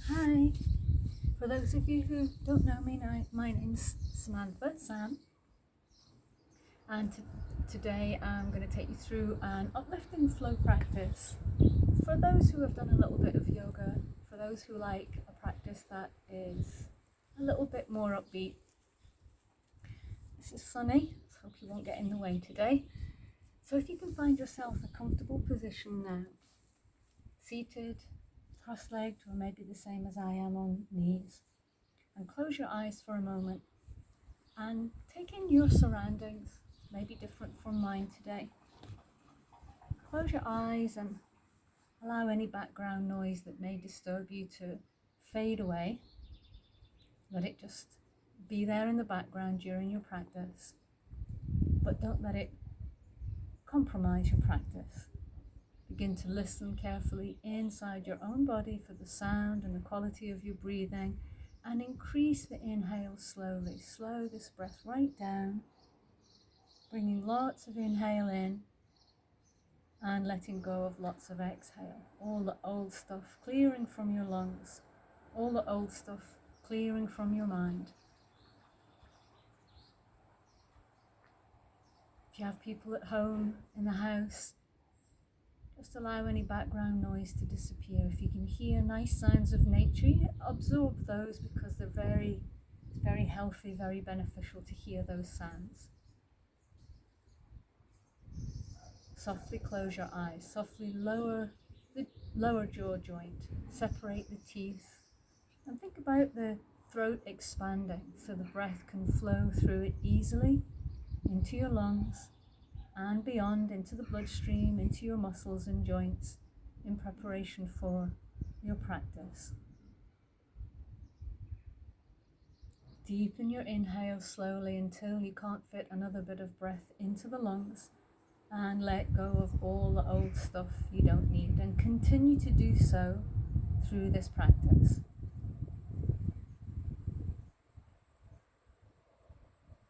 Hi, for those of you who don't know me, my name's Samantha, Sam, and today I'm going to take you through an uplifting flow practice for those who have done a little bit of yoga, for those who like a practice that is a little bit more upbeat. This is sunny, so hope you won't get in the way today. So if you can find yourself a comfortable position now, seated, cross-legged, or maybe the same as I am on knees, and close your eyes for a moment and take in your surroundings, maybe different from mine today. Close your eyes and allow any background noise that may disturb you to fade away. Let it just be there in the background during your practice, but don't let it compromise your practice. Begin to listen carefully inside your own body for the sound and the quality of your breathing, and increase the inhale slowly. Slow this breath right down, bringing lots of inhale in and letting go of lots of exhale. All the old stuff clearing from your lungs, all the old stuff clearing from your mind. If you have people at home, in the house, just allow any background noise to disappear. If you can hear nice sounds of nature, absorb those, because it's very healthy, very beneficial to hear those sounds. Softly close your eyes, softly lower the lower jaw joint, separate the teeth, and think about the throat expanding so the breath can flow through it easily into your lungs and beyond, into the bloodstream, into your muscles and joints, in preparation for your practice. Deepen your inhale slowly until you can't fit another bit of breath into the lungs, and let go of all the old stuff you don't need, and continue to do so through this practice.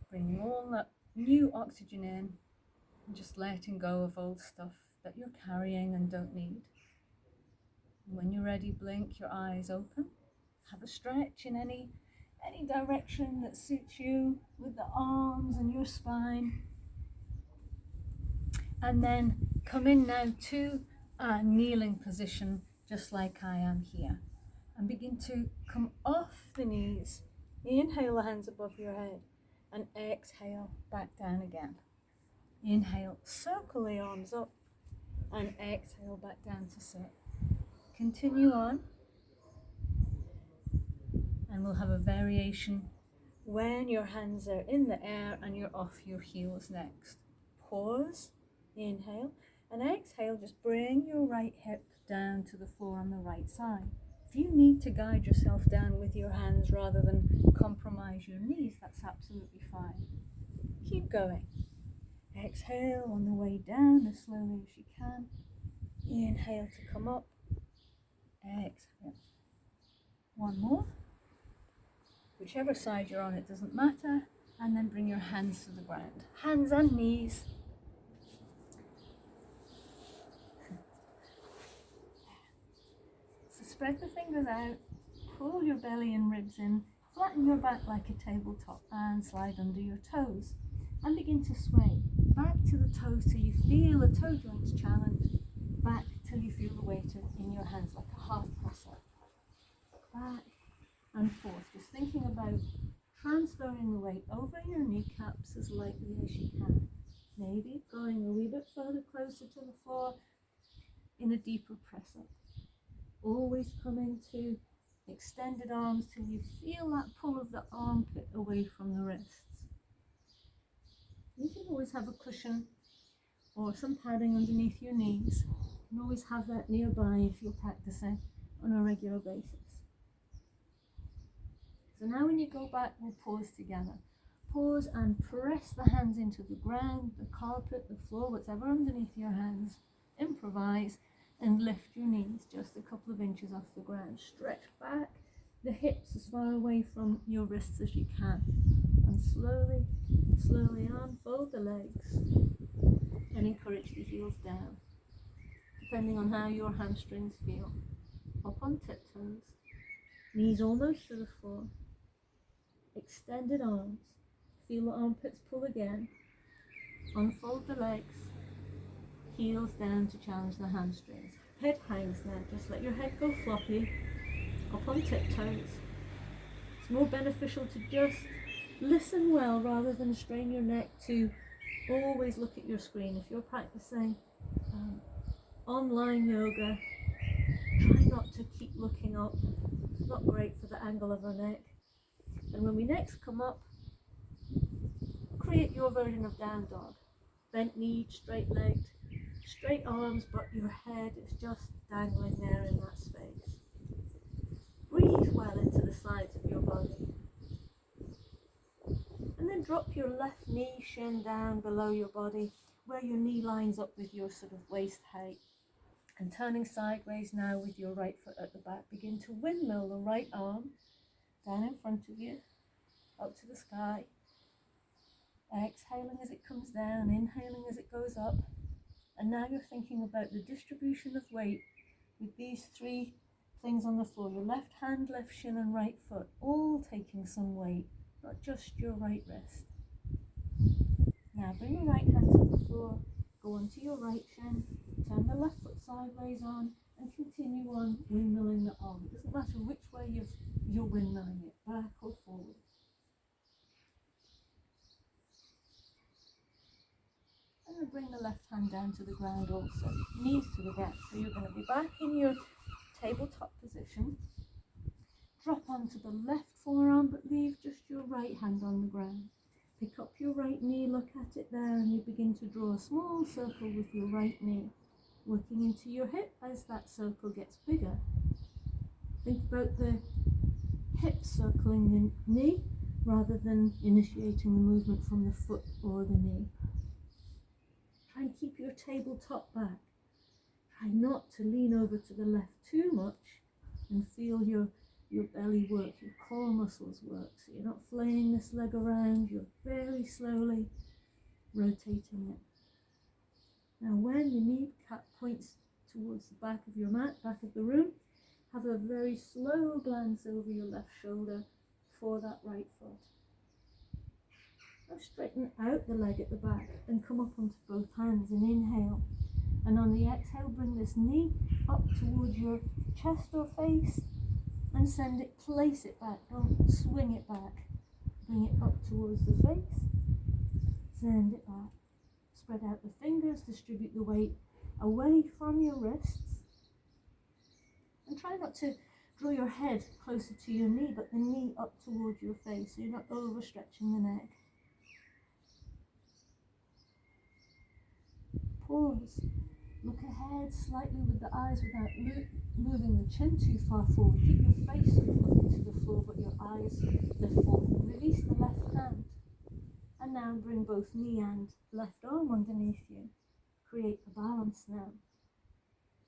Bringing all that new oxygen in, and just letting go of old stuff that you're carrying and don't need. And when you're ready, blink your eyes open. Have a stretch in any direction that suits you with the arms and your spine. And then come in now to a kneeling position, just like I am here. And begin to come off the knees. Inhale the hands above your head and exhale back down again. Inhale, circle the arms up, and exhale back down to sit. Continue on, and we'll have a variation when your hands are in the air and you're off your heels next. Pause, inhale, and exhale, just bring your right hip down to the floor on the right side. If you need to guide yourself down with your hands rather than compromise your knees, that's absolutely fine. Keep going. Exhale on the way down as slowly as you can. Inhale to come up. Exhale. One more. Whichever side you're on, it doesn't matter. And then bring your hands to the ground. Hands and knees. So spread the fingers out. Pull your belly and ribs in. Flatten your back like a tabletop and slide under your toes. And begin to sway back to the toes till you feel the toe joints challenge, back till you feel the weight in your hands like a half press up, back and forth, just thinking about transferring the weight over your kneecaps as lightly as you can, maybe going a wee bit further closer to the floor in a deeper press up, always coming to extended arms till you feel that pull of the armpit away from the wrists. You can always have a cushion or some padding underneath your knees. You can always have that nearby if you're practicing on a regular basis. So now when you go back, we'll pause together. Pause and press the hands into the ground, the carpet, the floor, whatever underneath your hands. Improvise and lift your knees just a couple of inches off the ground. Stretch back the hips as far away from your wrists as you can. And slowly unfold the legs and encourage the heels down, depending on how your hamstrings feel. Hop on tiptoes Knees almost to the floor. Extended arms. Feel the armpits pull again. Unfold the legs. Heels down to challenge the hamstrings. Head hangs now. Just let your head go floppy. Up on tiptoes. It's more beneficial to just listen well rather than strain your neck to always look at your screen. If you're practicing online yoga, try not to keep looking up. It's not great for the angle of our neck. And when we next come up, create your version of down dog. Bent knee, straight legged, straight arms, but your head is just dangling there in that space. Breathe well into the sides of your body. And then drop your left knee, shin down below your body, where your knee lines up with your sort of waist height. And turning sideways now with your right foot at the back, begin to windmill the right arm down in front of you, up to the sky. Exhaling as it comes down, inhaling as it goes up. And now you're thinking about the distribution of weight with these three things on the floor. Your left hand, left shin and right foot, all taking some weight, not just your right wrist. Now bring your right hand to the floor, go onto your right shin, turn the left foot sideways on and continue on windmilling the arm. It doesn't matter which way you're windmilling it, back or forward. And then bring the left hand down to the ground also, knees to the ground. So you're going to be back in your tabletop position. Drop onto the left forearm, but leave just your right hand on the ground. Pick up your right knee, look at it there, and you begin to draw a small circle with your right knee, working into your hip as that circle gets bigger. Think about the hip circling the knee rather than initiating the movement from the foot or the knee. Try and keep your tabletop back. Try not to lean over to the left too much and feel your belly work, your core muscles work. So you're not flaying this leg around, you're very slowly rotating it. Now when the kneecap points towards the back of your mat, back of the room, have a very slow glance over your left shoulder for that right foot. Now straighten out the leg at the back and come up onto both hands and inhale. And on the exhale, bring this knee up towards your chest or face and send it, place it back, don't swing it back. Bring it up towards the face, send it back. Spread out the fingers, distribute the weight away from your wrists. And try not to draw your head closer to your knee, but the knee up towards your face, so you're not overstretching the neck. Pause. Look ahead slightly with the eyes without moving the chin too far forward. Keep your face looking to the floor, but your eyes lift forward. Release the left hand. And now bring both knee and left arm underneath you. Create a balance now.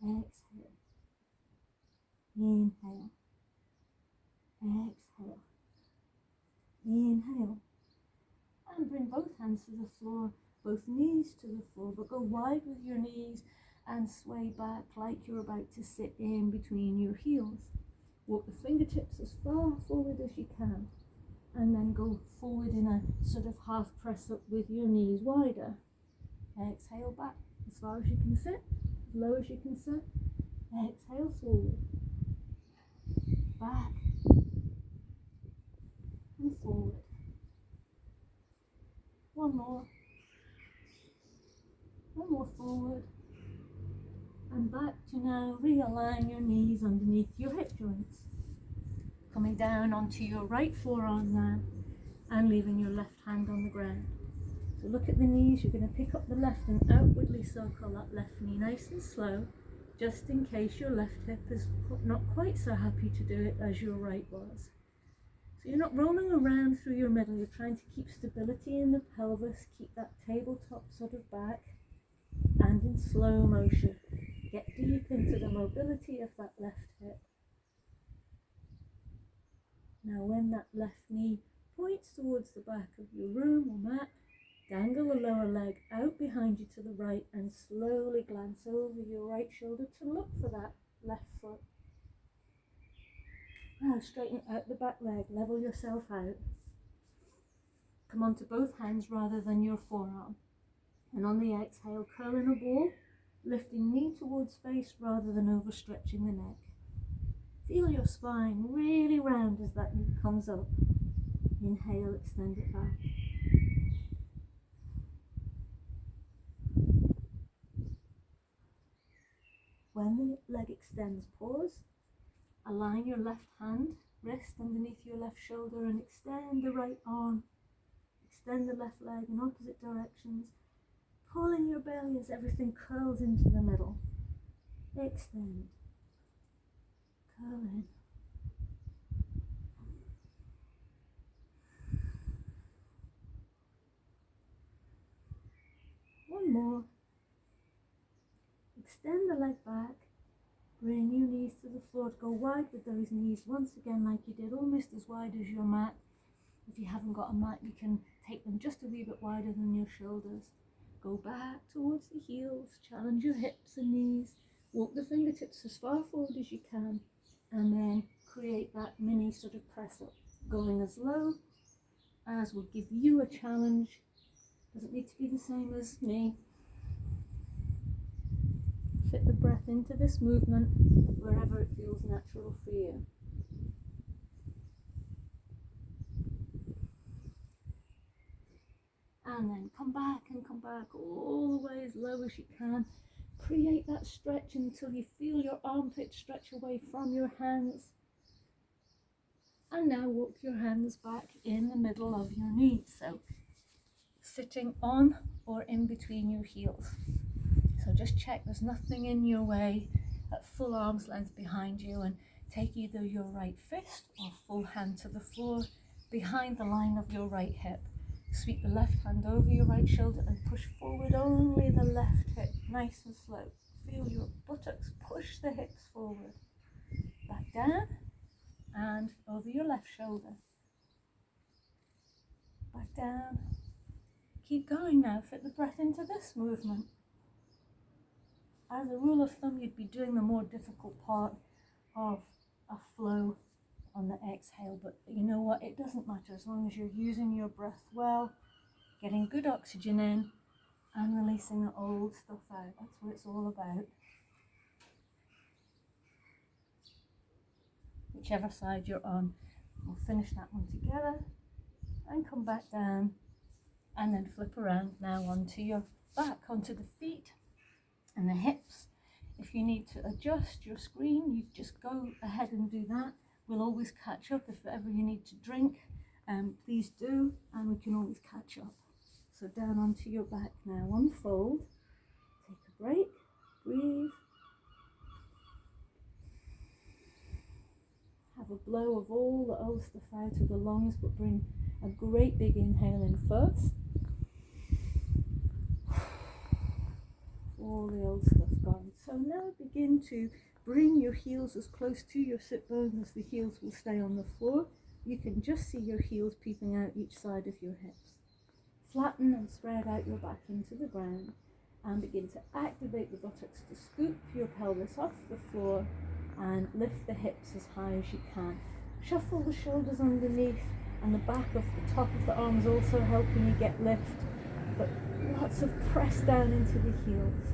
Exhale. Inhale. Exhale. Inhale. And bring both hands to the floor, both knees to the floor, but go wide with your knees and sway back like you're about to sit in between your heels. Walk the fingertips as far forward as you can, and then go forward in a sort of half press up with your knees wider. Exhale back as far as you can sit, as low as you can sit. Exhale forward, back and forward. One more forward and back to now realign your knees underneath your hip joints. Coming down onto your right forearm now and leaving your left hand on the ground. So look at the knees, you're going to pick up the left and outwardly circle that left knee nice and slow, just in case your left hip is not quite so happy to do it as your right was. So you're not rolling around through your middle, you're trying to keep stability in the pelvis, keep that tabletop sort of back, and in slow motion, get deep into the mobility of that left hip. Now when that left knee points towards the back of your room or mat, dangle the lower leg out behind you to the right and slowly glance over your right shoulder to look for that left foot. Now straighten out the back leg, level yourself out. Come onto both hands rather than your forearm. And on the exhale, curl in a ball, lifting knee towards face rather than overstretching the neck. Feel your spine really round as that knee comes up. Inhale, extend it back. When the leg extends, pause. Align your left hand, wrist underneath your left shoulder, and extend the right arm. Extend the left leg in opposite directions. Pull in your belly as everything curls into the middle. Extend. Curl in. One more. Extend the leg back. Bring your knees to the floor. Go wide with those knees once again like you did, almost as wide as your mat. If you haven't got a mat, you can take them just a wee bit wider than your shoulders. Go back towards the heels. Challenge your hips and knees. Walk the fingertips as far forward as you can. And then create that mini sort of press up. Going as low as will give you a challenge. Doesn't need to be the same as me. Fit the breath into this movement wherever it feels natural for you. And then come back all the way as low as you can. Create that stretch until you feel your armpits stretch away from your hands. And now walk your hands back in the middle of your knees. So sitting on or in between your heels. So just check there's nothing in your way at full arm's length behind you, and take either your right fist or full hand to the floor behind the line of your right hip. Sweep the left hand over your right shoulder and push forward only the left hip, nice and slow. Feel your buttocks push the hips forward. Back down and over your left shoulder. Back down. Keep going now, fit the breath into this movement. As a rule of thumb, you'd be doing the more difficult part of a flow on the exhale, but you know what, it doesn't matter as long as you're using your breath well, getting good oxygen in and releasing the old stuff out. That's what it's all about. Whichever side you're on, we'll finish that one together and come back down, and then flip around now onto your back, onto the feet and the hips. If you need to adjust your screen, you just go ahead and do that. We'll always catch up. If ever you need to drink, please do, and we can always catch up. So down onto your back now, unfold, take a break, breathe. Have a blow of all the old stuff out of the lungs, but bring a great big inhale in first. All the old stuff gone. So now begin to bring your heels as close to your sit bones as the heels will stay on the floor. You can just see your heels peeping out each side of your hips. Flatten and spread out your back into the ground and begin to activate the buttocks to scoop your pelvis off the floor and lift the hips as high as you can. Shuffle the shoulders underneath and the back of the top of the arms also helping you get lift, but lots of press down into the heels.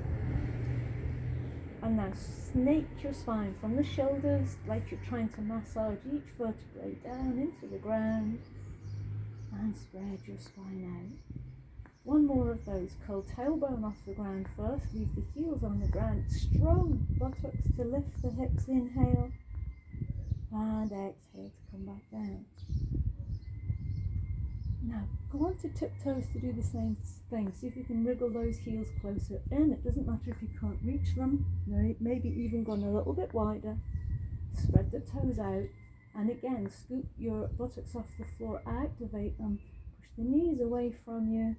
And now snake your spine from the shoulders like you're trying to massage each vertebrae down into the ground, and spread your spine out. One more of those. Curl tailbone off the ground first, leave the heels on the ground, strong buttocks to lift the hips, inhale, and exhale to come back down. Now go on to tiptoes to do the same thing. See if you can wriggle those heels closer in. It doesn't matter if you can't reach them. Maybe even gone a little bit wider. Spread the toes out, and again scoop your buttocks off the floor, activate them, push the knees away from you,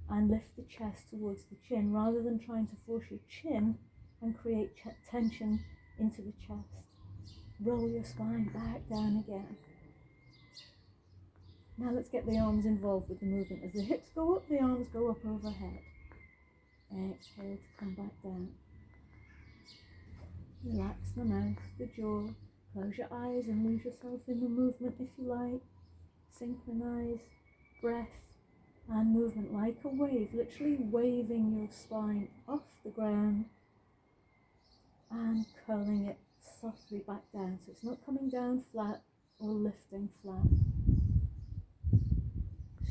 and lift the chest towards the chin rather than trying to force your chin and create tension into the chest. Roll your spine back down again. Now let's get the arms involved with the movement. As the hips go up, the arms go up overhead. Exhale to come back down. Relax the mouth, the jaw, Close your eyes and lose yourself in the movement if you like. Synchronize breath and movement like a wave, literally waving your spine off the ground and curling it softly back down, so it's not coming down flat or lifting flat.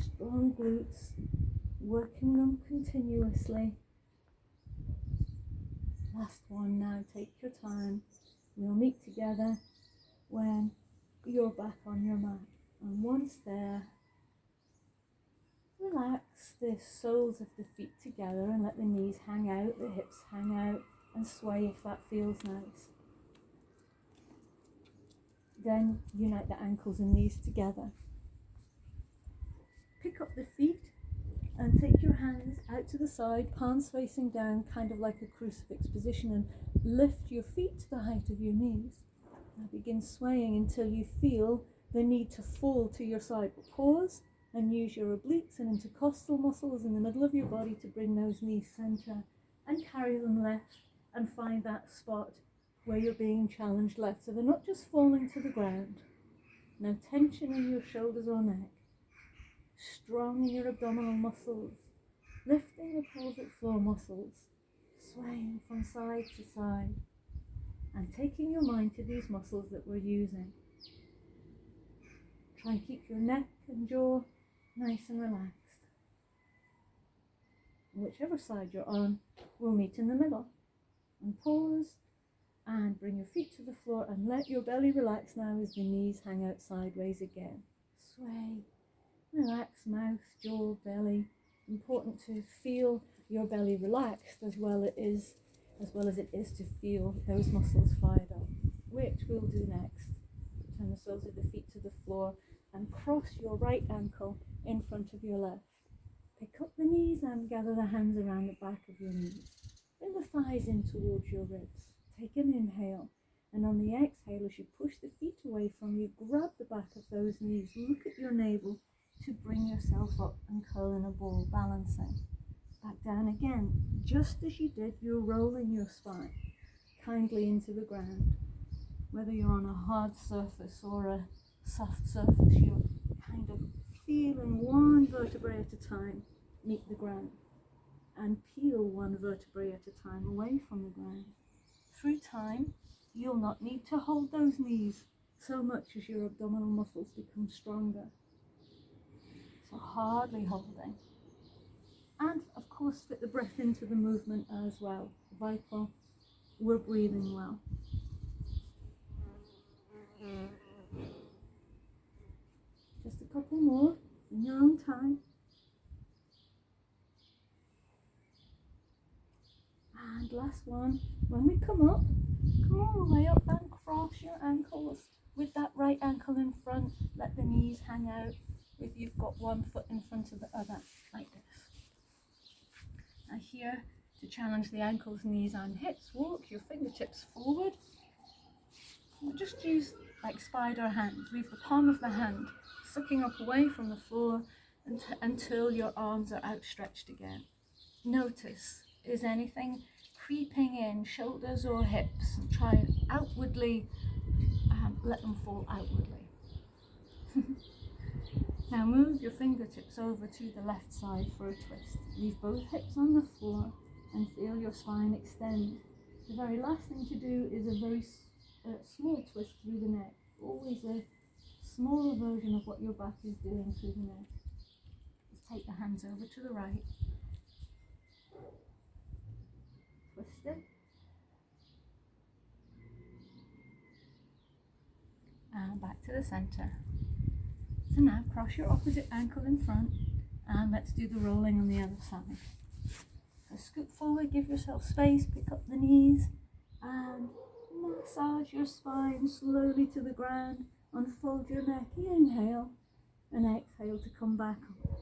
Strong glutes, working them continuously. Last one now, take your time. We'll meet together when you're back on your mat. And once there, relax the soles of the feet together and let the knees hang out, the hips hang out, and sway if that feels nice. Then unite the ankles and knees together. Pick up the feet and take your hands out to the side, palms facing down, kind of like a crucifix position, and lift your feet to the height of your knees. Now begin swaying until you feel the need to fall to your side. Pause and use your obliques and intercostal muscles in the middle of your body to bring those knees center and carry them left, and find that spot where you're being challenged left, so they're not just falling to the ground. No tension in your shoulders or neck. Strong in your abdominal muscles, lifting the pelvic floor muscles, swaying from side to side, and taking your mind to these muscles that we're using. Try and keep your neck and jaw nice and relaxed. Whichever side you're on, we'll meet in the middle. And pause and bring your feet to the floor and let your belly relax now as the knees hang out sideways again. Sway. Relax mouth, jaw, belly. Important to feel your belly relaxed as well as it is to feel those muscles fired up, which we'll do next. Turn the soles of the feet to the floor and cross your right ankle in front of your left. Pick up the knees and gather the hands around the back of your knees. Bring the thighs in towards your ribs. Take an inhale, and on the exhale, as you push the feet away from you, grab the back of those knees. Look at your navel to bring yourself up and curl in a ball, balancing. Back down again. Just as you did, you're rolling your spine kindly into the ground. Whether you're on a hard surface or a soft surface, you're kind of feeling one vertebrae at a time meet the ground, and peel one vertebrae at a time away from the ground. Through time, you'll not need to hold those knees so much as your abdominal muscles become stronger. So hardly holding. And of course, fit the breath into the movement as well. Vital, we're breathing well. Just a couple more in your own time. And last one, when we come up, come all the way up and cross your ankles with that right ankle in front. Let the knees hang out if you've got one foot in front of the other, like this. Now here, to challenge the ankles, knees and hips, walk your fingertips forward. Just use like spider hands. Leave the palm of the hand sucking up away from the floor until your arms are outstretched again. Notice, is anything creeping in, shoulders or hips? And try and outwardly let them fall outwardly. Now move your fingertips over to the left side for a twist. Leave both hips on the floor and feel your spine extend. The very last thing to do is a very small twist through the neck. Always a smaller version of what your back is doing through the neck. Just take the hands over to the right. Twist it. And back to the center. So now cross your opposite ankle in front and let's do the rolling on the other side. So scoot forward, give yourself space, pick up the knees and massage your spine slowly to the ground. Unfold your neck, inhale and exhale to come back up.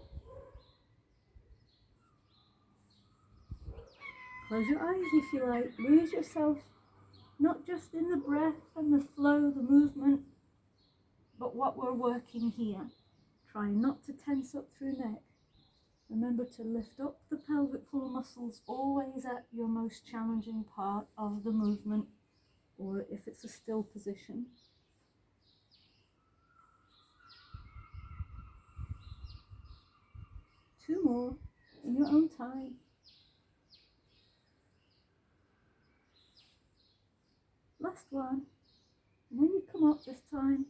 Close your eyes if you like, lose yourself not just in the breath and the flow, the movement, but what we're working here. Try not to tense up through neck. Remember to lift up the pelvic floor muscles always at your most challenging part of the movement. or if it's a still position. Two more in your own time. Last one. When you come up this time,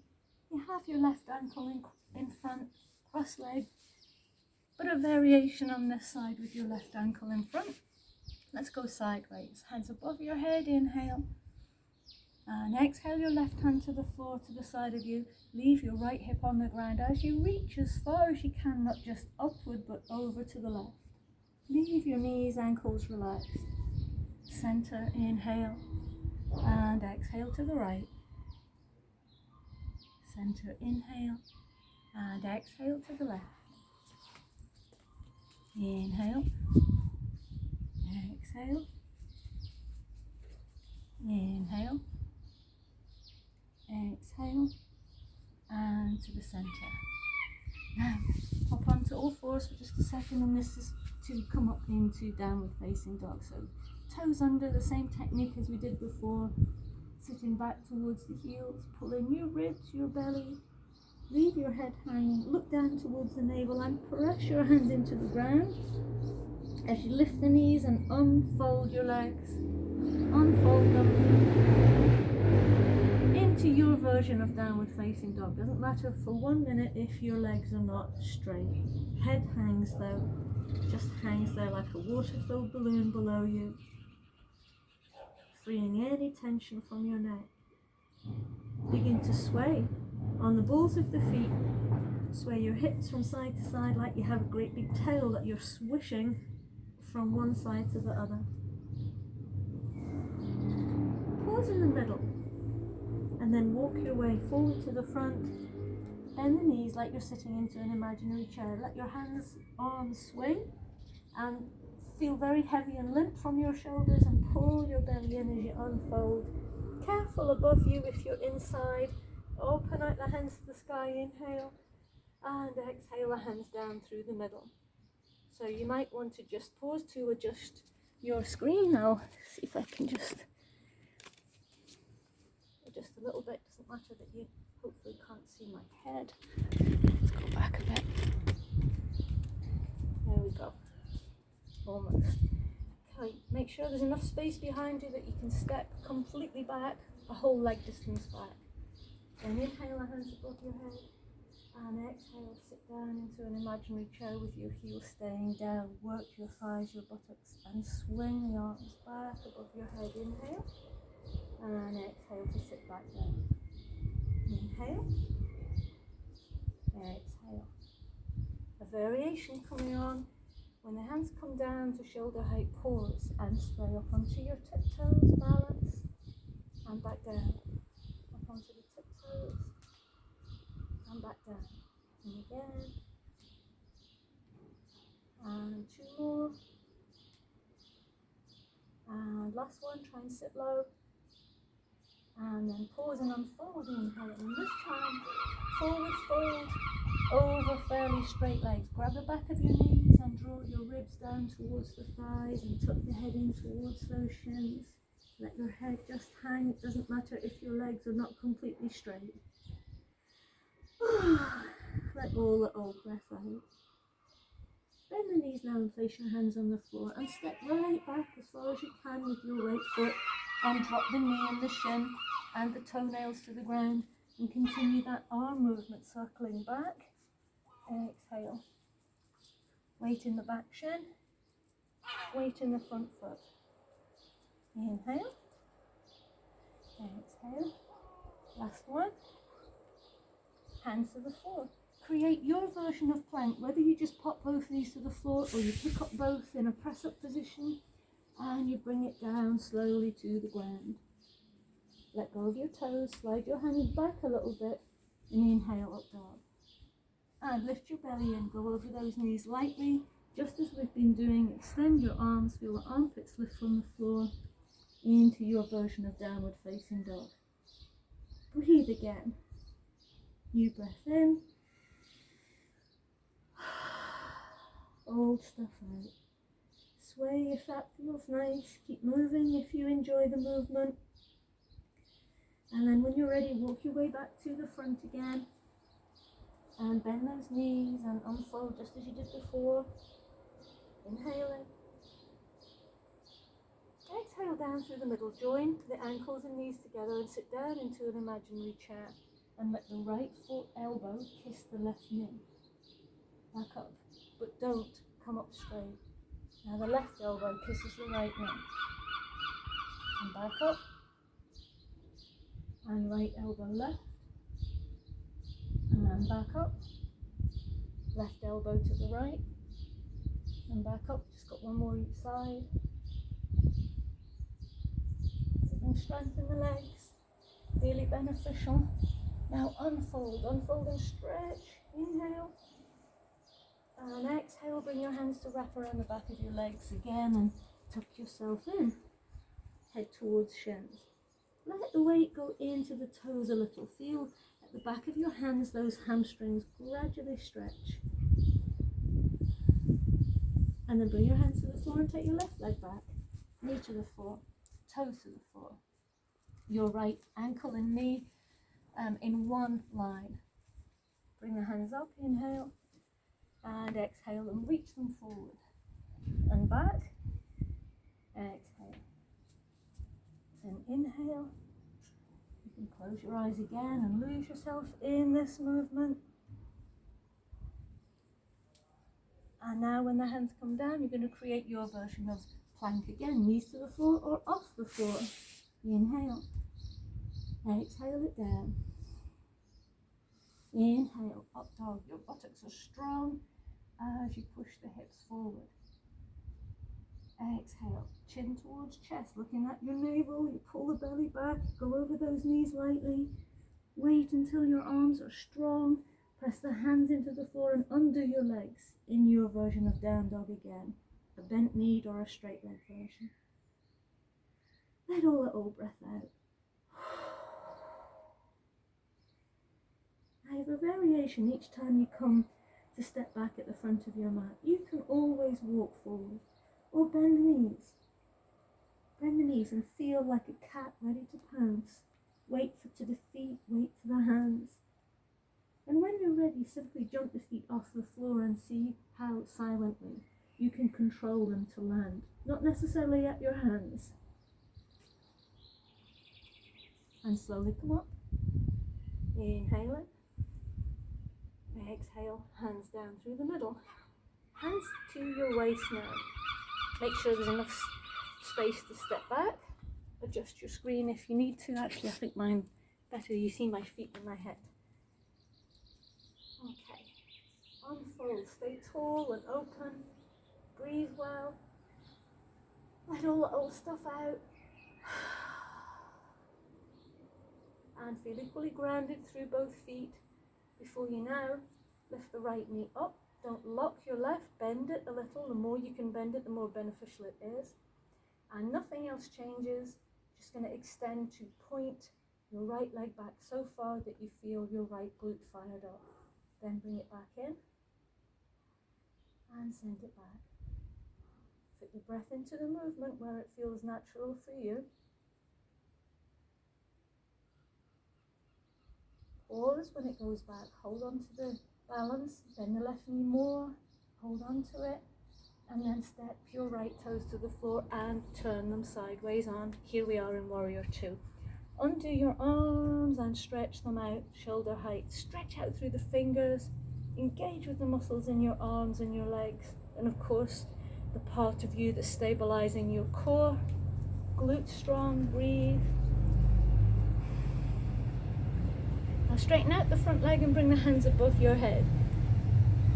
you have your left ankle in front, cross leg, but a variation on this side with your left ankle in front. Let's go sideways. Hands above your head, inhale. And exhale your left hand to the floor to the side of you. Leave your right hip on the ground as you reach as far as you can, not just upward but over to the left. Leave your knees, ankles relaxed. Center, inhale. And exhale to the right. Center, inhale. And exhale to the left. Inhale. Exhale. Inhale. Exhale. And to the center. Now, hop onto all fours for just a second, and this is to come up into downward facing dog. So toes under, the same technique as we did before. Sitting back towards the heels, pulling your ribs, your belly. Leave your head hanging, look down towards the navel and press your hands into the ground. As you lift the knees and unfold your legs, unfold them into your version of downward facing dog. Doesn't matter for 1 minute if your legs are not straight. Head hangs though, just hangs there like a water-filled balloon below you, freeing any tension from your neck. Begin to sway on the balls of the feet. Sway your hips from side to side like you have a great big tail that you're swishing from one side to the other. Pause in the middle and then walk your way forward to the front. Bend the knees like you're sitting into an imaginary chair. Let your hands, arms swing and feel very heavy and limp from your shoulders, and pull your belly in as you unfold. Careful above you if you're inside. Open out the hands to the sky, inhale, and exhale the hands down through the middle. So you might want to just pause to adjust your screen. I'll see if I can just adjust a little bit. Doesn't matter that you hopefully can't see my head. Let's go back a bit. There we go. Almost. Okay, make sure there's enough space behind you that you can step completely back, a whole leg distance back. Then inhale, hands above your head, and exhale, sit down into an imaginary chair with your heels staying down. Work your thighs, your buttocks, and swing the arms back above your head. Inhale, and exhale to sit back down. Inhale, exhale. A variation coming on. When the hands come down to shoulder height, pause and sway up onto your tiptoes, balance, and back down. Up onto the tiptoes, and back down. And again. And two more. And last one, try and sit low. And then pause and unfold, inhale. And this time, forward fold over fairly straight legs. Grab the back of your knees and draw your ribs down towards the thighs and tuck the head in towards those shins. Let your head just hang. It doesn't matter if your legs are not completely straight. Let all the old breath out. Bend the knees now and place your hands on the floor and step right back as far as you can with your right foot, and drop the knee and the shin and the toenails to the ground, and continue that arm movement, circling back. Exhale. Weight in the back shin, weight in the front foot. Inhale, exhale. Last one. Hands to the floor. Create your version of plank, whether you just pop both knees to the floor or you pick up both in a press-up position and you bring it down slowly to the ground. Let go of your toes, slide your hands back a little bit, and inhale, up dog. And lift your belly in, go over those knees lightly, just as we've been doing. Extend your arms, feel the armpits lift from the floor into your version of downward facing dog. Breathe again. New breath in. Old stuff out. Sway if that feels nice. Keep moving if you enjoy the movement. And then when you're ready, walk your way back to the front again. And bend those knees and unfold just as you did before. Inhaling. Exhale down through the middle. Join the ankles and knees together and sit down into an imaginary chair. And let the right foot elbow kiss the left knee. Back up. But don't come up straight. Now the left elbow kisses the right knee. And back up. And right elbow left. And back up. Left elbow to the right. And back up. Just got one more each side. And strengthen the legs. Really beneficial. Now unfold and stretch. Inhale. And exhale, bring your hands to wrap around the back of your legs again and tuck yourself in. Head towards shins. Let the weight go into the toes a little. Feel at the back of your hands those hamstrings gradually stretch. And then bring your hands to the floor and take your left leg back. Knee to the floor, toes to the floor. Your right ankle and knee in one line. Bring the hands up, inhale. And exhale and reach them forward. And back. Exhale. And inhale. You can close your eyes again and lose yourself in this movement. And now when the hands come down, you're going to create your version of plank again. Knees to the floor or off the floor. Inhale. Exhale it down. Inhale, up dog. Your buttocks are strong as you push the hips forward. Exhale, chin towards chest, looking at your navel. You pull the belly back, go over those knees lightly. Wait until your arms are strong. Press the hands into the floor and under your legs in your version of down dog again. A bent knee or a straight leg version. Let all the old breath out. I have a variation each time you come to step back at the front of your mat. You can always walk forward or bend the knees. Bend the knees and feel like a cat ready to pounce. Wait to the feet, wait to the hands. And when you're ready, simply jump the feet off the floor and see how silently you can control them to land. Not necessarily at your hands. And slowly come up. Inhale it. Exhale, hands down through the middle. Hands to your waist now. Make sure there's enough space to step back. Adjust your screen if you need to. Actually, I think mine better. You see my feet than my head. Okay. Unfold. Stay tall and open. Breathe well. Let all the old stuff out. And feel equally grounded through both feet. Before you now lift the right knee up. Don't lock your left, bend it a little. The more you can bend it, the more beneficial it is. And nothing else changes. Just going to extend to point your right leg back so far that you feel your right glute fired up. Then bring it back in and send it back. Fit your breath into the movement where it feels natural for you. Pause when it goes back, hold on to the balance, bend the left knee more, hold on to it, and then step your right toes to the floor and turn them sideways on. Here we are in Warrior 2. Undo your arms and stretch them out, shoulder height. Stretch out through the fingers, engage with the muscles in your arms and your legs, and of course, the part of you that's stabilizing your core. Glutes strong, breathe. Now straighten out the front leg and bring the hands above your head.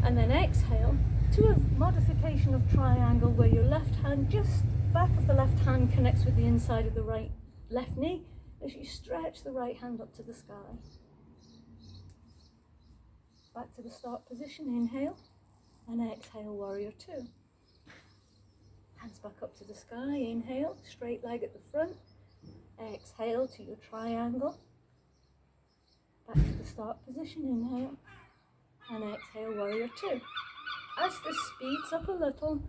And then exhale to a modification of triangle where your left hand, just back of the left hand connects with the inside of the left knee as you stretch the right hand up to the sky. Back to the start position, inhale and exhale, Warrior 2. Hands back up to the sky, inhale, straight leg at the front, exhale to your triangle. Back to the start position, inhale, and exhale, Warrior 2. As this speeds up a little,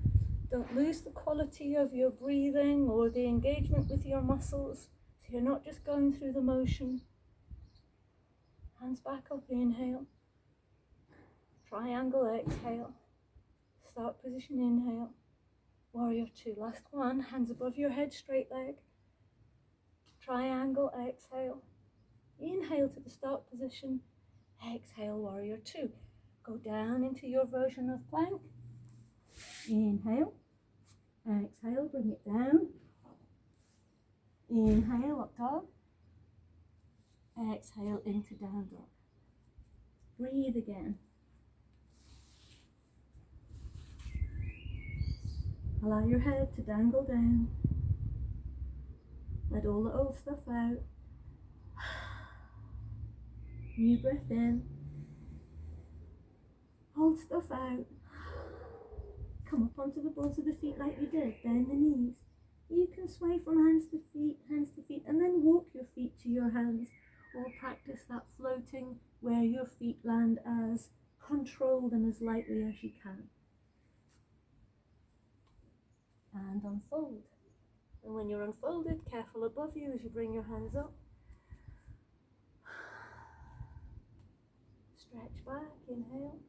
don't lose the quality of your breathing or the engagement with your muscles. So So you're not just going through the motion. Hands back up, inhale. Triangle, exhale. Start position, inhale. Warrior two. Last one. Hands above your head, straight leg. Triangle, exhale. Inhale to the start position. Exhale, warrior two. Go down into your version of plank. Inhale. Exhale, bring it down. Inhale, up dog. Exhale into down dog. Breathe again. Allow your head to dangle down. Let all the old stuff out. New breath in. Old stuff out. Come up onto the balls of the feet like we did. Bend the knees. You can sway from hands to feet, and then walk your feet to your hands, or practice that floating where your feet land as controlled and as lightly as you can. And unfold. And when you're unfolded, careful above you as you bring your hands up. Stretch back, inhale.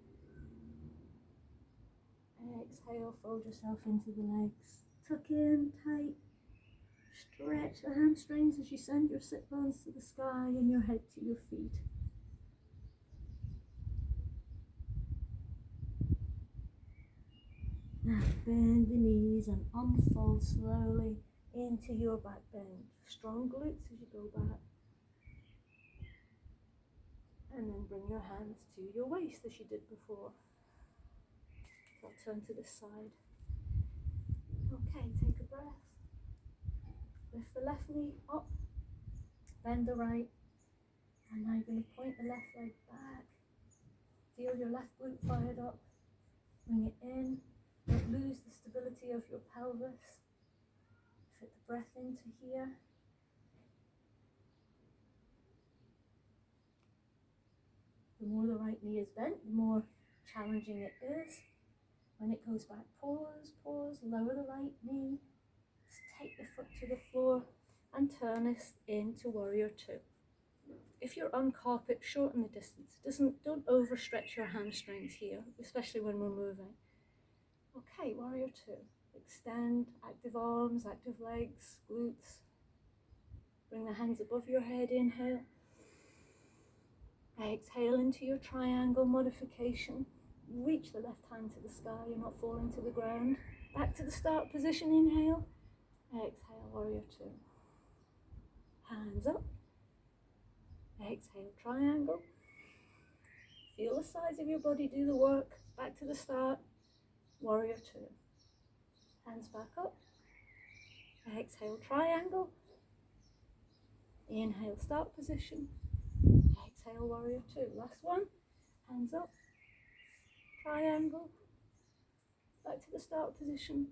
Exhale, fold yourself into the legs. Tuck in tight. Stretch the hamstrings as you send your sit bones to the sky and your head to your feet. Now bend the knees and unfold slowly into your back bend. Strong glutes as you go back. And then bring your hands to your waist as you did before. So I'll turn to this side. Okay, take a breath. Lift the left knee up. Bend the right. And now you're going to point the left leg back. Feel your left glute fired up. Bring it in. Don't lose the stability of your pelvis. Fit the breath into here. The more the right knee is bent, the more challenging it is. When it goes back, pause, pause, lower the right knee. Just take the foot to the floor and turn us into warrior two. If you're on carpet, shorten the distance. Don't overstretch your hamstrings here, especially when we're moving. Okay, warrior two. Extend, active arms, active legs, glutes. Bring the hands above your head, inhale. Exhale into your triangle modification. Reach the left hand to the sky, you're not falling to the ground. Back to the start position, inhale. Exhale, warrior two. Hands up. Exhale, triangle. Feel the size of your body do the work. Back to the start. Warrior two. Hands back up. Exhale, triangle. Inhale, start position. Exhale, warrior two. Last one. Hands up. Triangle. Back to the start position.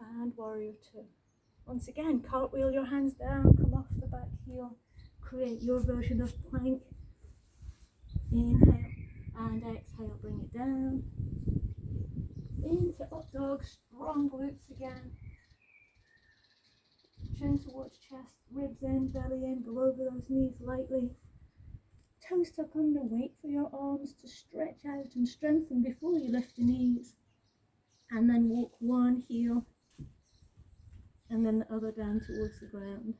And warrior two. Once again, cartwheel your hands down. Come off the back heel. Create your version of plank. Inhale and exhale. Bring it down. Into up dog. Strong glutes again. Chin towards chest. Ribs in, belly in. Go over those knees lightly. Toes tuck under. Wait for your arms to stretch out and strengthen before you lift the knees. And then walk one heel and then the other down towards the ground.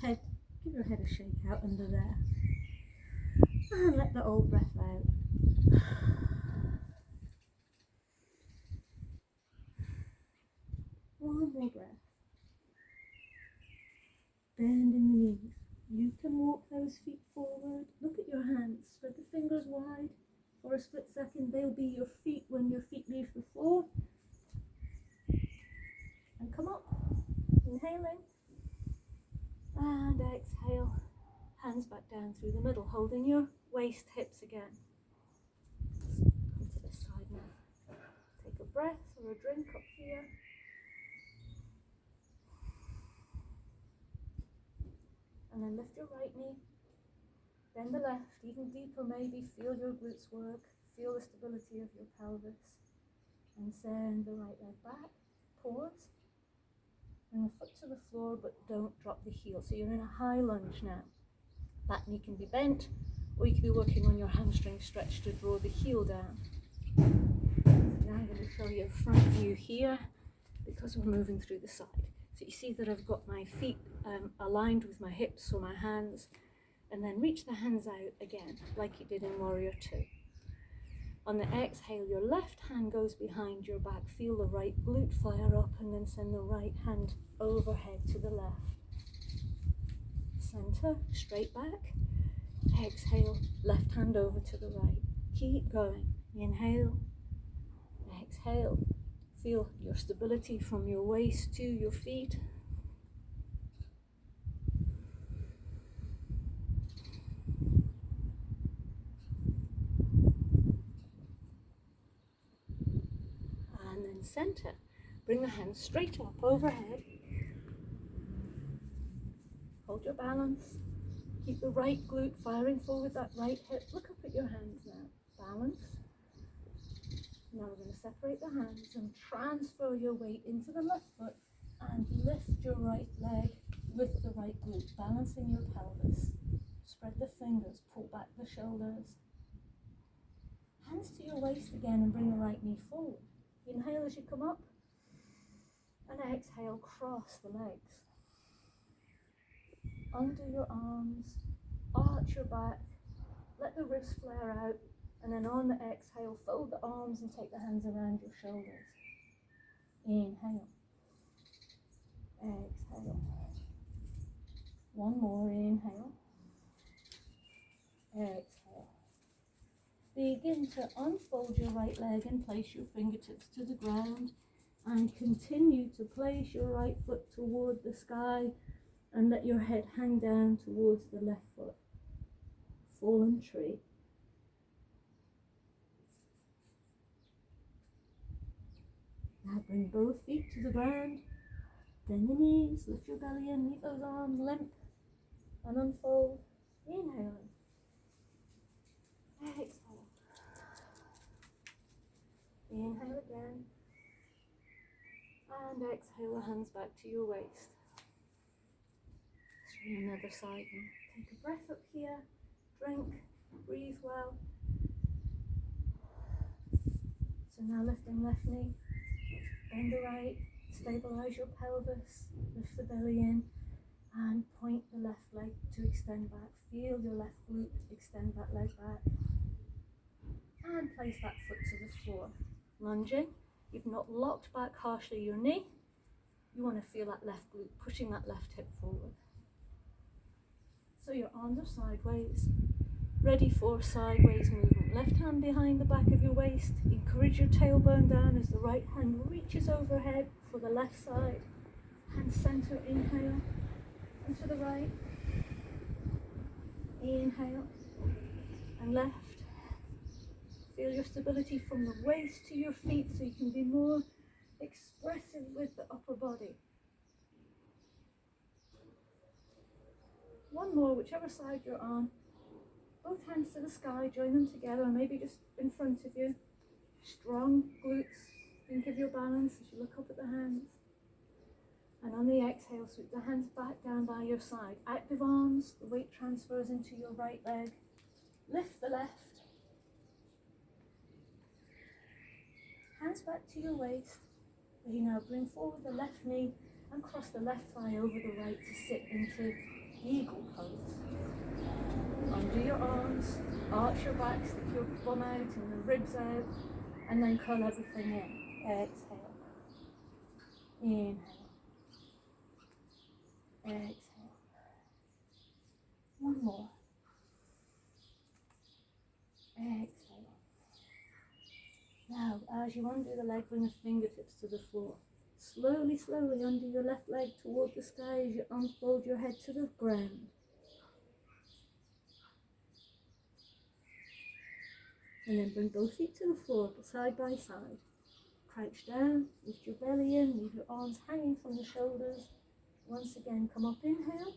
Head, give your head a shake out under there. And let the old breath out. One more breath. Bend in the knees. You can walk those feet forward. Look at your hands. Spread the fingers wide. For a split second, they'll be your feet when your feet leave the floor. And come up. Inhaling. And exhale. Hands back down through the middle, holding your waist, hips again. Come to this side now. Take a breath or a drink up here. And then lift your right knee. Bend the left, even deeper maybe. Feel your glutes work. Feel the stability of your pelvis. And send the right leg back. Pause. Bring the foot to the floor, but don't drop the heel. So you're in a high lunge now. Back knee can be bent, or you can be working on your hamstring stretch to draw the heel down. So now I'm going to show you a front view here, because we're moving through the side. So you see that I've got my feet aligned with my hips or my hands, and then reach the hands out again, like you did in Warrior 2. On the exhale, your left hand goes behind your back. Feel the right glute fire up, and then send the right hand overhead to the left. Center, straight back. Exhale, left hand over to the right. Keep going. Inhale, exhale. Feel your stability from your waist to your feet. And then center. Bring the hands straight up overhead. Hold your balance. Keep the right glute firing forward, that right hip. Look up at your hands now. Balance. Now we're going to separate the hands and transfer your weight into the left foot and lift your right leg with the right glute, balancing your pelvis. Spread the fingers, pull back the shoulders. Hands to your waist again and bring the right knee forward. Inhale as you come up, and exhale, cross the legs. Undo your arms, arch your back, let the ribs flare out, and then on the exhale, fold the arms and take the hands around your shoulders. Inhale, exhale. One more, inhale, exhale. Begin to unfold your right leg and place your fingertips to the ground, and continue to place your right foot toward the sky and let your head hang down towards the left foot. Fallen tree. Now bring both feet to the ground, bend the knees, lift your belly in, leave those arms limp, and unfold. Inhale. Exhale. Inhale again. And exhale the hands back to your waist. Let's try another side now. Take a breath up here, drink, breathe well. So now lifting left knee, bend the right, stabilize your pelvis, lift the belly in, and point the left leg to extend back. Feel your left glute, extend that leg back. And place that foot to the floor. Lunging, you've not locked back harshly your knee. You want to feel that left glute, pushing that left hip forward. So your arms are sideways, ready for sideways movement. Left hand behind the back of your waist. Encourage your tailbone down as the right hand reaches overhead for the left side. Hand center, inhale, and to the right. Inhale, and left. Feel your stability from the waist to your feet so you can be more expressive with the upper body. One more, whichever side you're on. Both hands to the sky, join them together, maybe just in front of you. Strong glutes, think of your balance as you look up at the hands. And on the exhale, sweep the hands back down by your side. Active arms, the weight transfers into your right leg. Lift the left. Hands back to your waist. As you now bring forward the left knee and cross the left thigh over the right to sit into eagle pose. Undo your arms, arch your back, stick your bum out and the ribs out, and then curl everything in. Exhale. Inhale. Exhale. One more. Exhale. Now, as you undo the leg, bring the fingertips to the floor. Slowly, slowly undo your left leg toward the sky as you unfold your head to the ground. And then bring both feet to the floor, side by side. Crouch down, lift your belly in, leave your arms hanging from the shoulders. Once again, come up, inhale.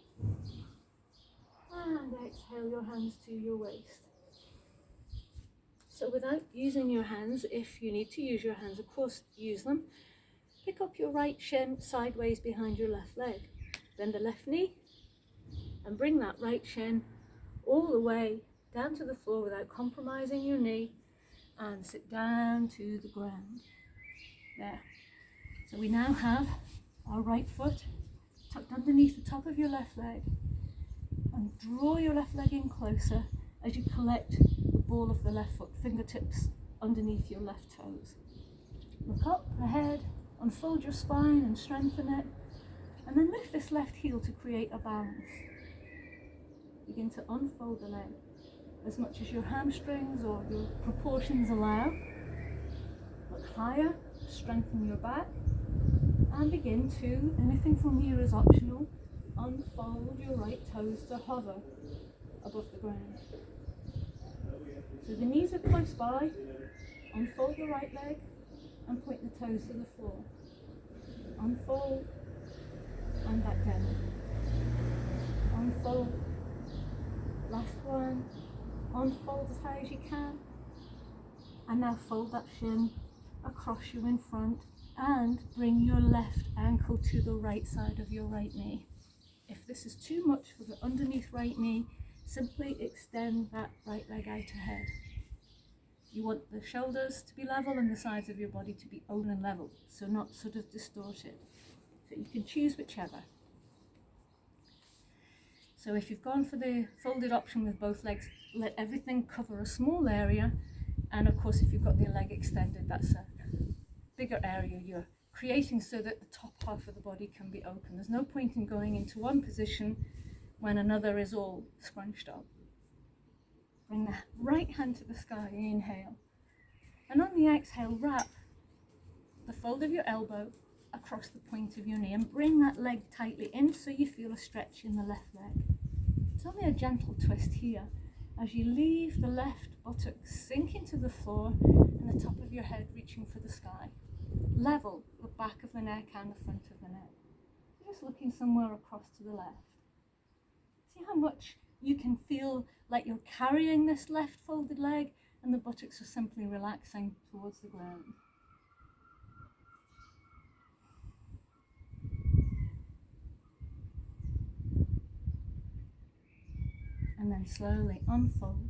And exhale your hands to your waist. So without using your hands, if you need to use your hands, of course, use them. Pick up your right shin sideways behind your left leg. Bend the left knee and bring that right shin all the way down to the floor without compromising your knee, and sit down to the ground. There. So we now have our right foot tucked underneath the top of your left leg, and draw your left leg in closer as you collect the ball of the left foot, fingertips underneath your left toes. Look up ahead, unfold your spine and strengthen it, and then lift this left heel to create a balance. Begin to unfold the leg as much as your hamstrings or your proportions allow. Look higher, strengthen your back, and begin to, anything from here is optional, unfold your right toes to hover above the ground. So the knees are close by, unfold the right leg and point the toes to the floor. Unfold and back down. Unfold. Last one. Unfold as high as you can. And now fold that shin across you in front and bring your left ankle to the right side of your right knee. If this is too much for the underneath right knee, simply extend that right leg out ahead. You want the shoulders to be level and the sides of your body to be open and level, so not sort of distorted. So you can choose whichever. So if you've gone for the folded option with both legs, let everything cover a small area. And of course, if you've got the leg extended, that's a bigger area you're creating so that the top half of the body can be open. There's no point in going into one position when another is all scrunched up. Bring the right hand to the sky, inhale. And on the exhale, wrap the fold of your elbow across the point of your knee and bring that leg tightly in so you feel a stretch in the left leg. It's only a gentle twist here as you leave the left buttock sink into the floor and the top of your head reaching for the sky. Level the back of the neck and the front of the neck. Just looking somewhere across to the left. See how much you can feel like you're carrying this left folded leg and the buttocks are simply relaxing towards the ground. And then slowly unfold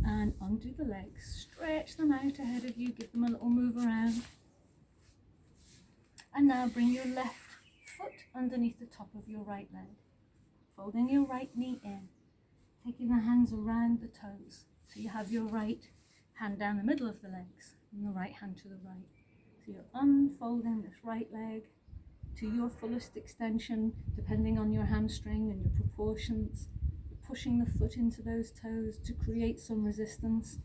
and undo the legs. Stretch them out ahead of you, give them a little move around. And now bring your left foot underneath the top of your right leg. Folding your right knee in. Taking the hands around the toes. So you have your right hand down the middle of the legs and the right hand to the right. So you're unfolding this right leg to your fullest extension, depending on your hamstring and your proportions. Pushing the foot into those toes to create some resistance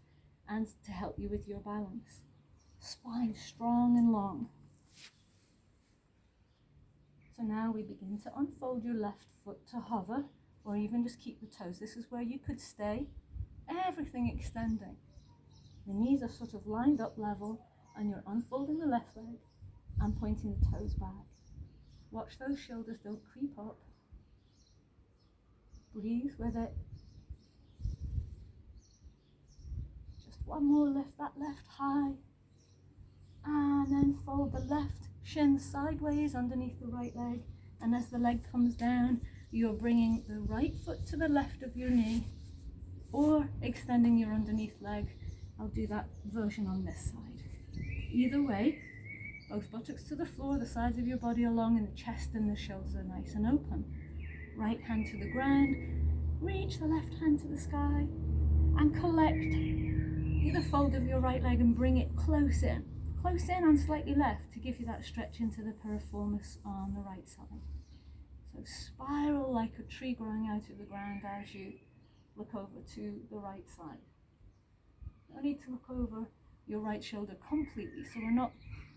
and to help you with your balance. Spine strong and long. So now we begin to unfold your left foot to hover, or even just keep the toes. This is where you could stay, everything extending. The knees are sort of lined up level and you're unfolding the left leg and pointing the toes back. Watch those shoulders don't creep up. Breathe with it. Just one more, lift that left high. And then fold the left shin sideways underneath the right leg. And as the leg comes down, you're bringing the right foot to the left of your knee or extending your underneath leg. I'll do that version on this side. Either way, both buttocks to the floor, the sides of your body are long, and the chest and the shoulders are nice and open. Right hand to the ground, reach the left hand to the sky and collect the fold of your right leg and bring it close in and slightly left to give you that stretch into the piriformis on the right side. So spiral like a tree growing out of the ground as you look over to the right side. No need to look over your right shoulder completely, so we're not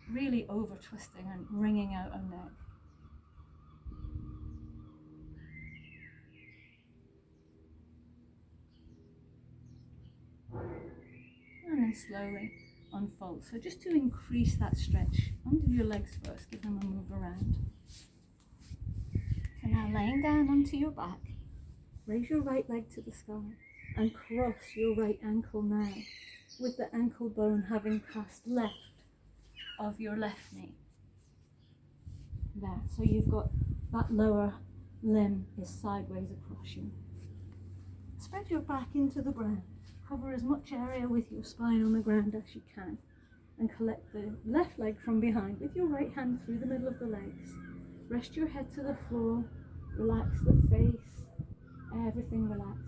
really over twisting and wringing out our neck. And then slowly unfold. So just to increase that stretch, undo your legs first, give them a move around. So now laying down onto your back, raise your right leg to the sky and cross your right ankle now, with the ankle bone having passed left of your left knee. there. So you've got that lower limb is sideways across you. Spread your back into the ground. Cover as much area with your spine on the ground as you can. And collect the left leg from behind with your right hand through the middle of the legs. Rest your head to the floor. Relax the face. Everything relaxes.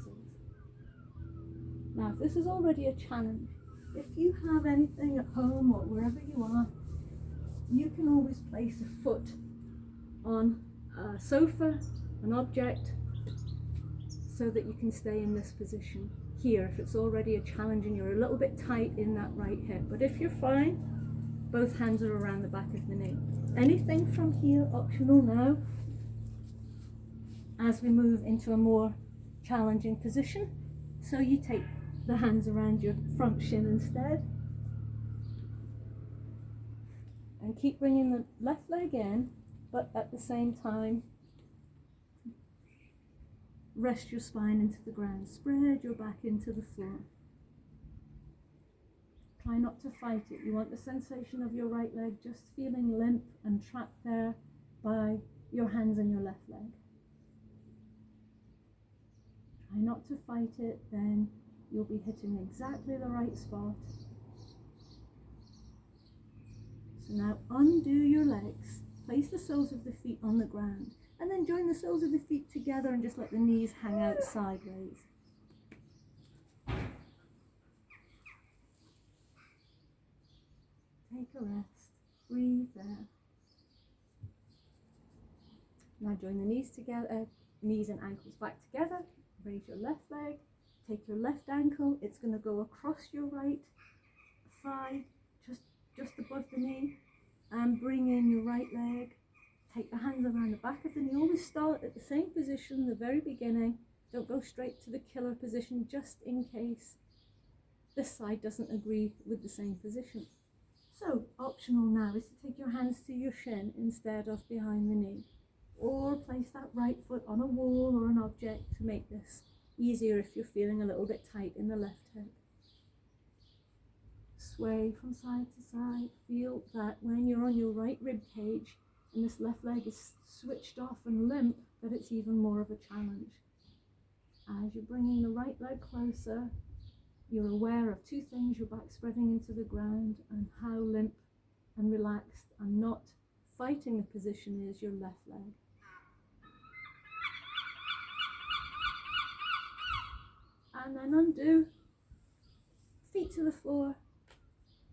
Now, if this is already a challenge, if you have anything at home or wherever you are, you can always place a foot on a sofa, an object, so that you can stay in this position here if it's already a challenge and you're a little bit tight in that right hip. But if you're fine, both hands are around the back of the knee. Anything from here optional now as we move into a more challenging position. So you take the hands around your front shin instead and keep bringing the left leg in, but at the same time rest your spine into the ground. Spread your back into the floor. Try not to fight it. You want the sensation of your right leg just feeling limp and trapped there by your hands and your left leg. Try not to fight it, then you'll be hitting exactly the right spot. So now undo your legs. Place the soles of the feet on the ground. And then join the soles of the feet together and just let the knees hang out sideways. Take a rest. Breathe there. Now join the knees together, knees and ankles back together. Raise your left leg. Take your left ankle. It's going to go across your right thigh, just above the knee. And bring in your right leg. Take the hands around the back of the knee. Always start at the same position, the very beginning. Don't go straight to the killer position, just in case this side doesn't agree with the same position. So, optional now is to take your hands to your shin instead of behind the knee. Or place that right foot on a wall or an object to make this easier if you're feeling a little bit tight in the left hip. Sway from side to side. Feel that when you're on your right rib cage, and this left leg is switched off and limp, that it's even more of a challenge. As you're bringing the right leg closer, you're aware of two things: your back spreading into the ground and how limp and relaxed and not fighting the position is your left leg. And then undo, feet to the floor,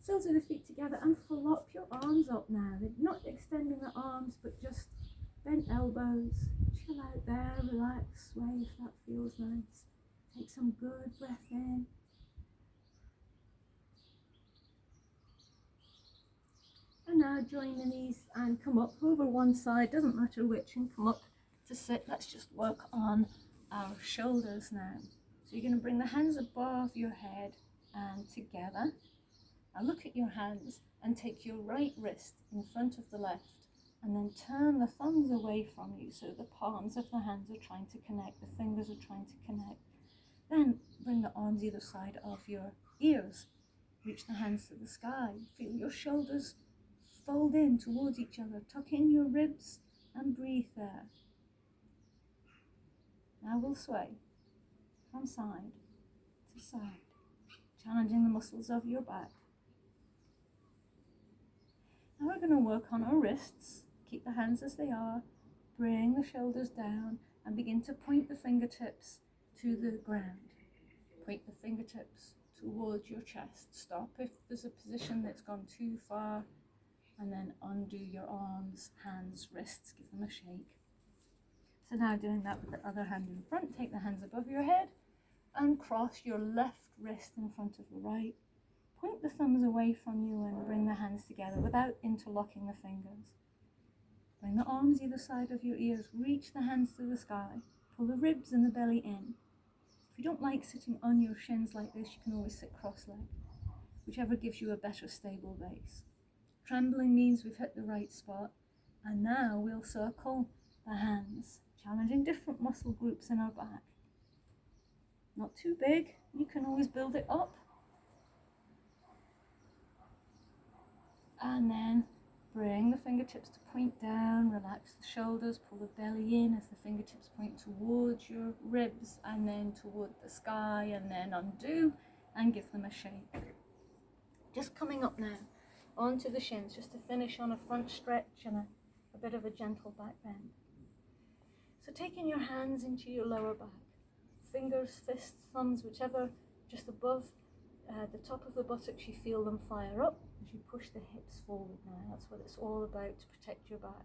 soles of the feet together, and flop your arms up now. They're not extending the arms, but just bent elbows. Chill out there, relax, sway if that feels nice. Take some good breath in. And now join the knees and come up over one side, doesn't matter which, and come up to sit. Let's just work on our shoulders now. So you're going to bring the hands above your head and together. Now look at your hands and take your right wrist in front of the left and then turn the thumbs away from you so the palms of the hands are trying to connect, the fingers are trying to connect. Then bring the arms either side of your ears. Reach the hands to the sky. Feel your shoulders fold in towards each other. Tuck in your ribs and breathe there. Now we'll sway from side to side, challenging the muscles of your back. Now we're going to work on our wrists. Keep the hands as they are. Bring the shoulders down and begin to point the fingertips to the ground. Point the fingertips towards your chest. Stop if there's a position that's gone too far, and then undo your arms, hands, wrists, give them a shake. So now doing that with the other hand in front, take the hands above your head and cross your left wrist in front of the right. Point the thumbs away from you and bring the hands together without interlocking the fingers. Bring the arms either side of your ears, reach the hands to the sky, pull the ribs and the belly in. If you don't like sitting on your shins like this, you can always sit cross-legged, whichever gives you a better stable base. Trembling means we've hit the right spot, and now we'll circle the hands, challenging different muscle groups in our back. Not too big, you can always build it up. And then Bring the fingertips to point down, relax the shoulders, pull the belly in as the fingertips point towards your ribs and then toward the sky, and then undo and give them a shake. Just coming up now onto the shins, just to finish on a front stretch and a bit of a gentle back bend. So taking your hands into your lower back, fingers, fists, thumbs, whichever, just above the top of the buttocks, you feel them fire up as you push the hips forward now. That's what it's all about, to protect your back.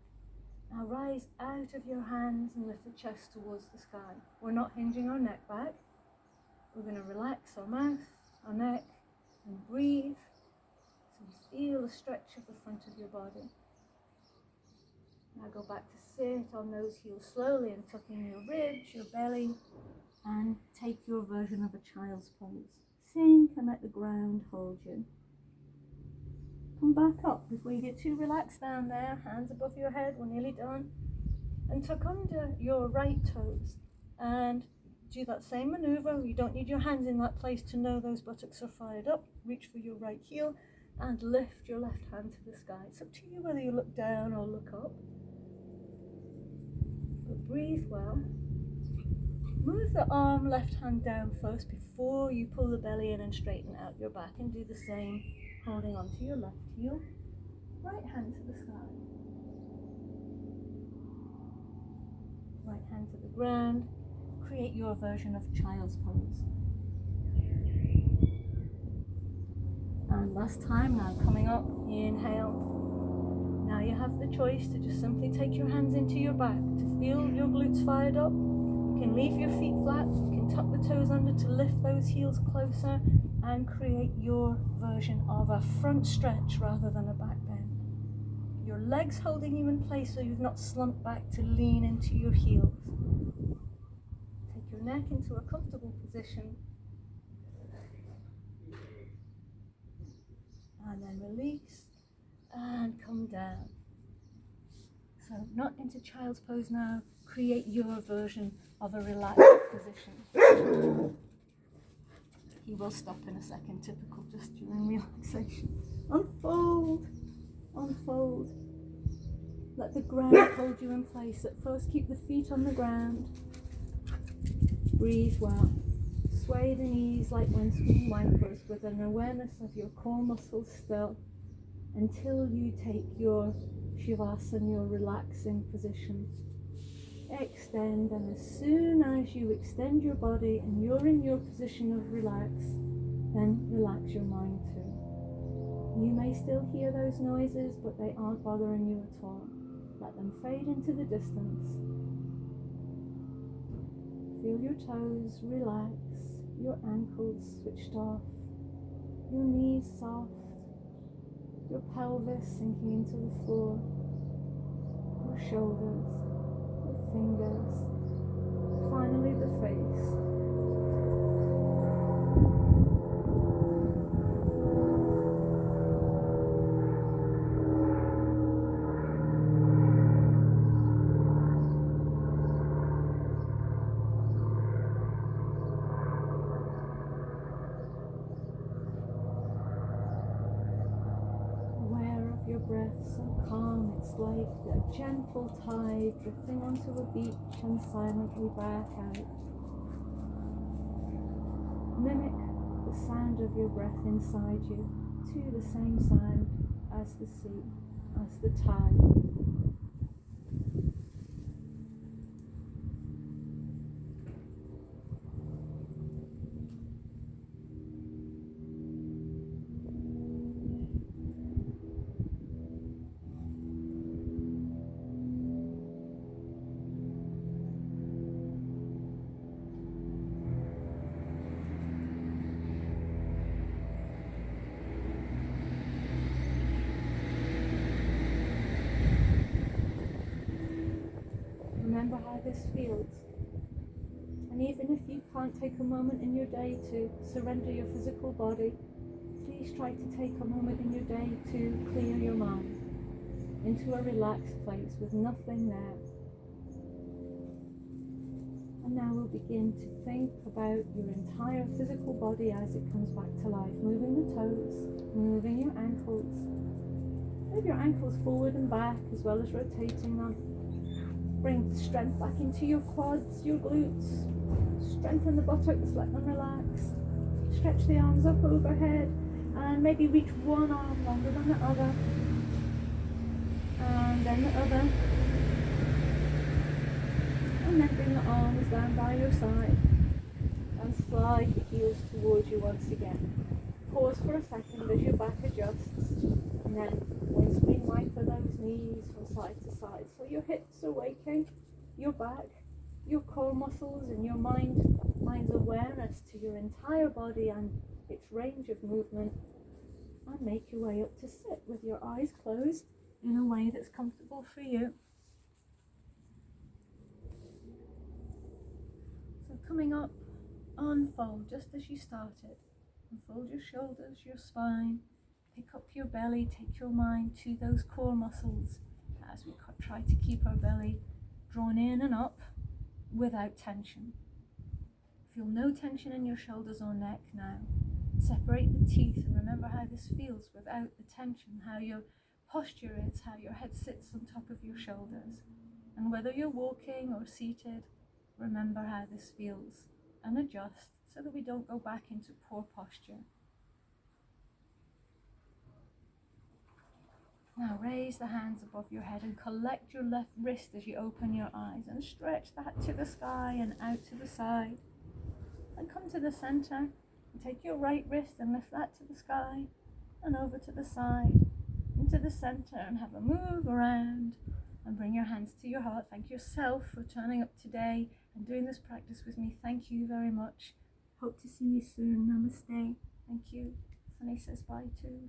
Now rise out of your hands and lift the chest towards the sky. We're not hinging our neck back. We're going to relax our mouth, our neck, and breathe. So you feel the stretch of the front of your body. Now go back to sit on those heels slowly and tuck in your ribs, your belly, and take your version of a child's pose. Sink and let the ground hold you. Come back up before you get too relaxed down there. Hands above your head, we're nearly done. And tuck under your right toes and do that same maneuver. You don't need your hands in that place to know those buttocks are fired up. Reach for your right heel and lift your left hand to the sky. It's up to you whether you look down or look up. But breathe well. Move the arm, left hand down first before you pull the belly in and straighten out your back, and do the same, holding onto your left heel. Right hand to the sky. Right hand to the ground. Create your version of child's pose. And last time now, coming up, inhale. Now you have the choice to just simply take your hands into your back to feel your glutes fired up. You can leave your feet flat, you can tuck the toes under to lift those heels closer and create your version of a front stretch rather than a back bend. Your legs holding you in place so you've not slumped back to lean into your heels. Take your neck into a comfortable position and then release and come down. So not into child's pose now, create your version of a relaxed position. He will stop in a second, typical just during relaxation. Unfold, unfold. Let the ground hold you in place. At first keep the feet on the ground. Breathe well. Sway the knees like windscreen wipers with an awareness of your core muscles still until you take your Shavasana, your relaxing position. Extend, and as soon as you extend your body and you're in your position of relax, then relax your mind too. You may still hear those noises, but they aren't bothering you at all. Let them fade into the distance. Feel your toes relax, your ankles switched off, your knees soft, your pelvis sinking into the floor, your shoulders, your fingers, finally the face. Your breath so calm, it's like a gentle tide drifting onto a beach and silently back out. Mimic the sound of your breath inside you to the same sound as the sea, as the tide. Remember how this feels. And even if you can't take a moment in your day to surrender your physical body, please try to take a moment in your day to clear your mind into a relaxed place with nothing there. And now we'll begin to think about your entire physical body as it comes back to life, moving the toes, moving your ankles, Move your ankles forward and back as well as rotating them. Bring strength back into your quads, your glutes. Strengthen the buttocks, let them relax. Stretch the arms up overhead and maybe reach one arm longer than the other. And then the other. And then bring the arms down by your side and slide the heels towards you once again. Pause for a second as your back adjusts, and then windscreen wiper those knees from side to side so your hips are waking, your back, your core muscles, and your mind's awareness to your entire body and its range of movement, and make your way up to sit with your eyes closed in a way that's comfortable for you. So coming up, unfold just as you started. Unfold your shoulders, your spine, pick up your belly, take your mind to those core muscles as we try to keep our belly drawn in and up without tension. Feel no tension in your shoulders or neck now. Separate the teeth and remember how this feels without the tension, how your posture is, how your head sits on top of your shoulders. And whether you're walking or seated, remember how this feels and adjust so that we don't go back into poor posture. Now raise the hands above your head and collect your left wrist as you open your eyes and stretch that to the sky and out to the side. And come to the center and take your right wrist and lift that to the sky and over to the side, into the center, and have a move around and bring your hands to your heart. Thank yourself for turning up today and doing this practice with me. Thank you very much. Hope to see you soon. Namaste. Thank you. Sunny says bye too.